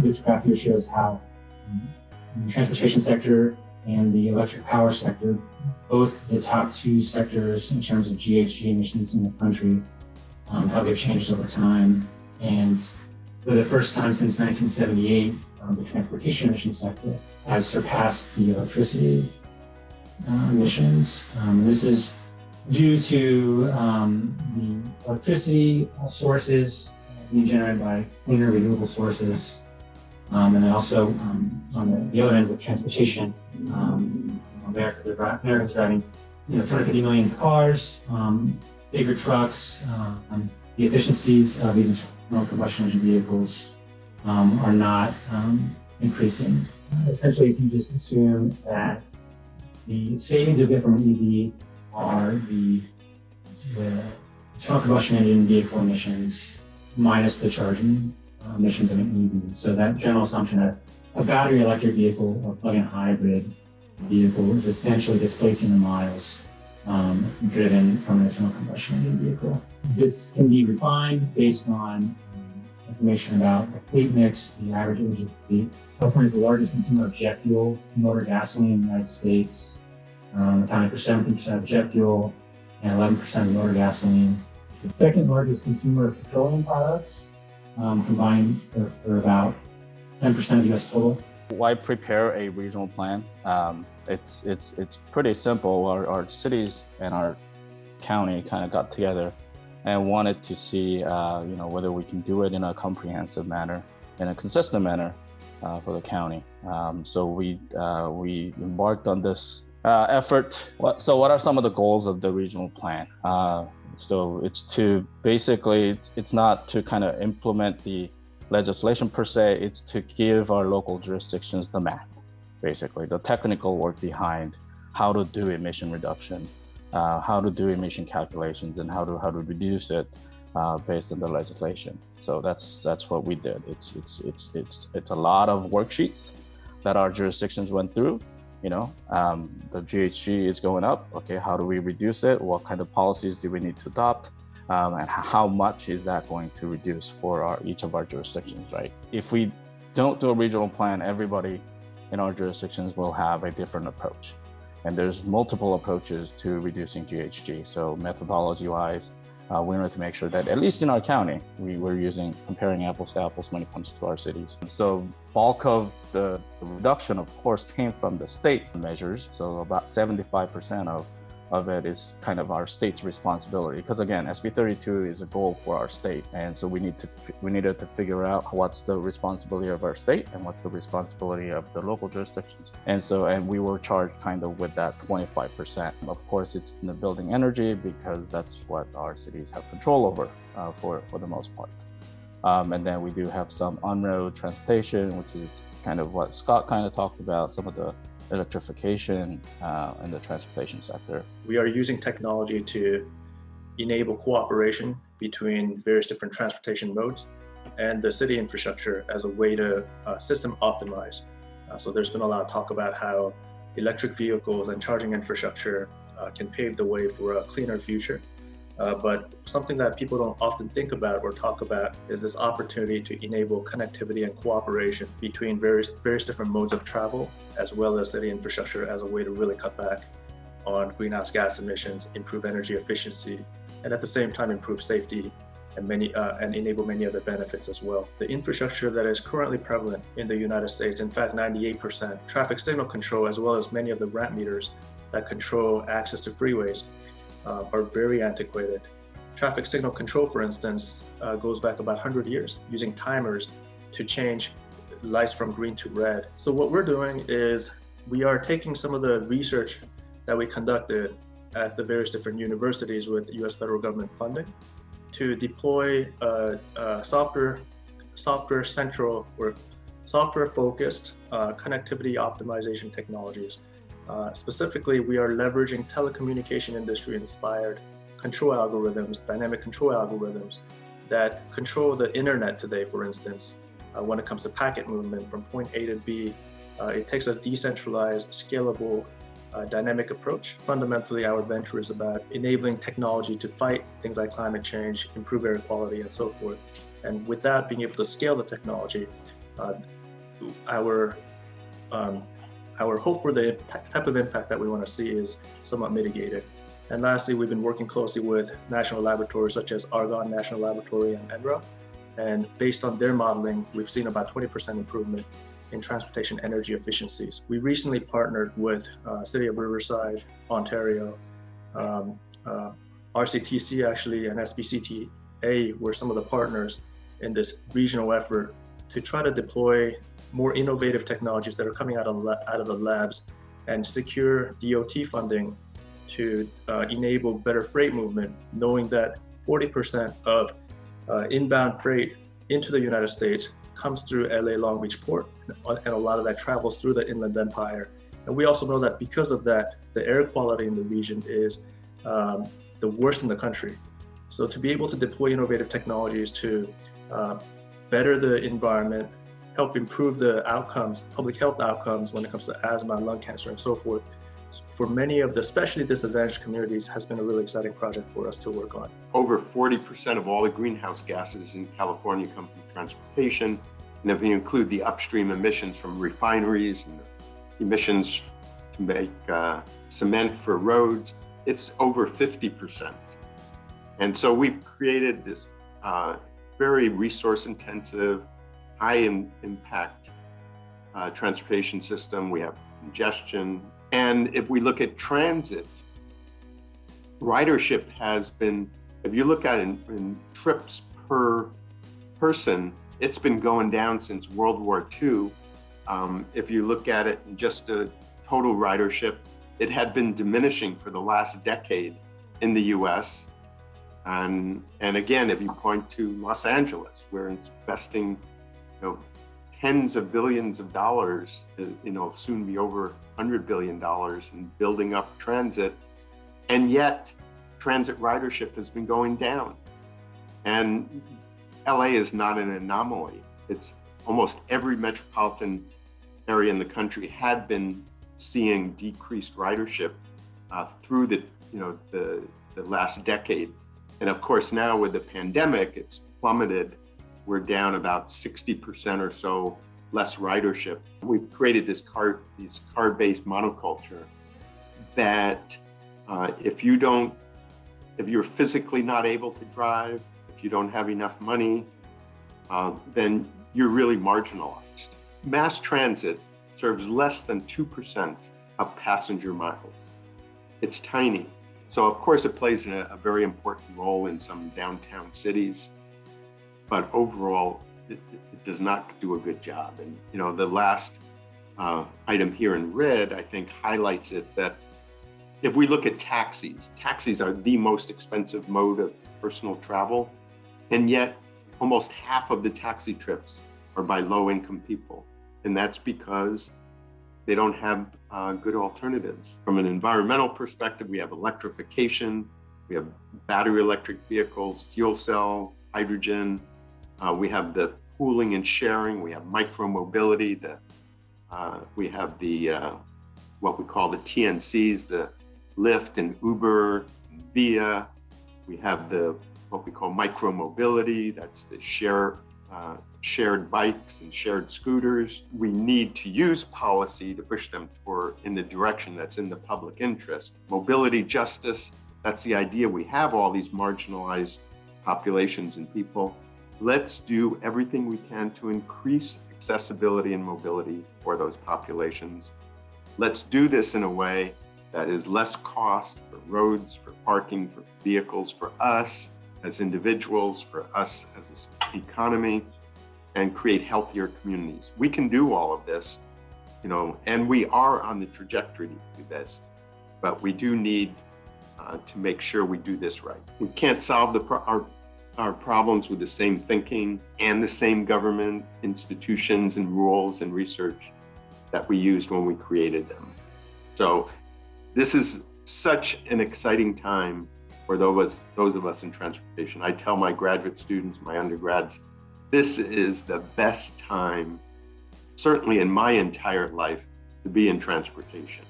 this graph here shows how the transportation sector and the electric power sector, both the top two sectors in terms of GHG emissions in the country, how they've changed over time. And for the first time since 1978, the transportation emissions sector has surpassed the electricity emissions. This is due to the electricity sources being generated by cleaner renewable sources. And then also on the other end with transportation, Americans are driving 250 million cars, bigger trucks. The efficiencies of these internal combustion engine vehicles are not increasing. Essentially, if you just assume that the savings you get from an EV are the internal combustion engine vehicle emissions minus the charging emissions of an EV. So that general assumption that a battery electric vehicle or plug-in hybrid vehicle is essentially displacing the miles driven from an internal combustion engine vehicle. This can be refined based on information about the fleet mix, the average age of the fleet. California is the largest consumer of jet fuel, motor gasoline in the United States, accounting for 17% of jet fuel and 11% of motor gasoline. It's the second largest consumer of petroleum products, combined for about 10% of US total. Why prepare a regional plan? It's pretty simple. Our cities and our county kind of got together and wanted to see whether we can do it in a comprehensive manner, in a consistent manner for the county. So we embarked on this effort. So what are some of the goals of the regional plan? So it's to basically, it's not to kind of implement the legislation per se, it's to give our local jurisdictions the math, basically, the technical work behind how to do emission reduction, how to do emission calculations, and how to reduce it based on the legislation. So that's what we did. It's a lot of worksheets that our jurisdictions went through. The GHG is going up. Okay, how do we reduce it? What kind of policies do we need to adopt? And how much is that going to reduce for each of our jurisdictions, right? If we don't do a regional plan, everybody in our jurisdictions will have a different approach. And there's multiple approaches to reducing GHG. So methodology-wise, we wanted to make sure that at least in our county, we were comparing apples to apples when it comes to our cities. So bulk of the reduction, of course, came from the state measures. So about 75% of it is kind of our state's responsibility. Because again, SB 32 is a goal for our state. And so we needed to figure out what's the responsibility of our state and what's the responsibility of the local jurisdictions. And we were charged kind of with that 25%. Of course, it's in the building energy because that's what our cities have control over for the most part. And then we do have some on-road transportation, which is kind of what Scott kind of talked about, some of the electrification in the transportation sector. We are using technology to enable cooperation between various different transportation modes and the city infrastructure as a way to system optimize. So there's been a lot of talk about how electric vehicles and charging infrastructure can pave the way for a cleaner future. But something that people don't often think about or talk about is this opportunity to enable connectivity and cooperation between various different modes of travel, as well as city infrastructure as a way to really cut back on greenhouse gas emissions, improve energy efficiency, and at the same time improve safety and enable many other benefits as well. The infrastructure that is currently prevalent in the United States, in fact 98%, traffic signal control, as well as many of the ramp meters that control access to freeways, are very antiquated. Traffic signal control, for instance, goes back about 100 years, using timers to change lights from green to red. So what we're doing is we are taking some of the research that we conducted at the various different universities with US federal government funding to deploy software central or software focused connectivity optimization technologies. Specifically, we are leveraging telecommunication industry inspired control algorithms, dynamic control algorithms that control the internet today, for instance. When it comes to packet movement from point A to B, it takes a decentralized, scalable, dynamic approach. Fundamentally, our venture is about enabling technology to fight things like climate change, improve air quality, and so forth. And with that, being able to scale the technology our hope for the type of impact that we want to see is somewhat mitigated. And lastly, we've been working closely with national laboratories such as Argonne National Laboratory and NRA. And based on their modeling, we've seen about 20% improvement in transportation energy efficiencies. We recently partnered with City of Riverside, Ontario, RCTC actually, and SBCTA were some of the partners in this regional effort to try to deploy more innovative technologies that are coming out of the labs and secure DOT funding to enable better freight movement, knowing that 40% of inbound freight into the United States comes through LA Long Beach Port, and a lot of that travels through the Inland Empire. And we also know that because of that, the air quality in the region is the worst in the country. So to be able to deploy innovative technologies to better the environment, help improve the outcomes, public health outcomes when it comes to asthma, lung cancer, and so forth, for many of the especially disadvantaged communities has been a really exciting project for us to work on. Over 40% of all the greenhouse gases in California come from transportation. And if you include the upstream emissions from refineries and the emissions to make cement for roads, it's over 50%. And so we've created this very resource intensive, high impact transportation system. We have congestion. And if we look at transit, ridership has been, if you look at it in trips per person, it's been going down since World War II. If you look at it in just the total ridership, it had been diminishing for the last decade in the US. And again, if you point to Los Angeles, we're investing tens of billions of dollars, soon be over $100 billion in building up transit. And yet transit ridership has been going down. And LA is not an anomaly. It's almost every metropolitan area in the country had been seeing decreased ridership through the last decade. And of course, now with the pandemic, it's plummeted. We're down about 60% or so less ridership. We've created this car-based monoculture that if you're physically not able to drive, if you don't have enough money, then you're really marginalized. Mass transit serves less than 2% of passenger miles. It's tiny. So of course it plays a very important role in some downtown cities, but overall it does not do a good job. And the last item here in red, I think highlights it, that if we look at taxis are the most expensive mode of personal travel, and yet almost half of the taxi trips are by low-income people. And that's because they don't have good alternatives. From an environmental perspective, we have electrification, we have battery electric vehicles, fuel cell, hydrogen, we have the pooling and sharing, we have micro-mobility, we have the what we call the TNCs, the Lyft and Uber, and Via. We have what we call micro-mobility, that's the shared bikes and shared scooters. We need to use policy to push them in the direction that's in the public interest. Mobility justice, that's the idea. We have all these marginalized populations and people. Let's do everything we can to increase accessibility and mobility for those populations. Let's do this in a way that is less cost for roads, for parking, for vehicles, for us as individuals, for us as an economy, and create healthier communities. We can do all of this, and we are on the trajectory to do this, but we do need to make sure we do this right. We can't solve our problems with the same thinking and the same government institutions and rules and research that we used when we created them. So this is such an exciting time for those of us in transportation. I tell my graduate students, my undergrads, this is the best time, certainly in my entire life, to be in transportation.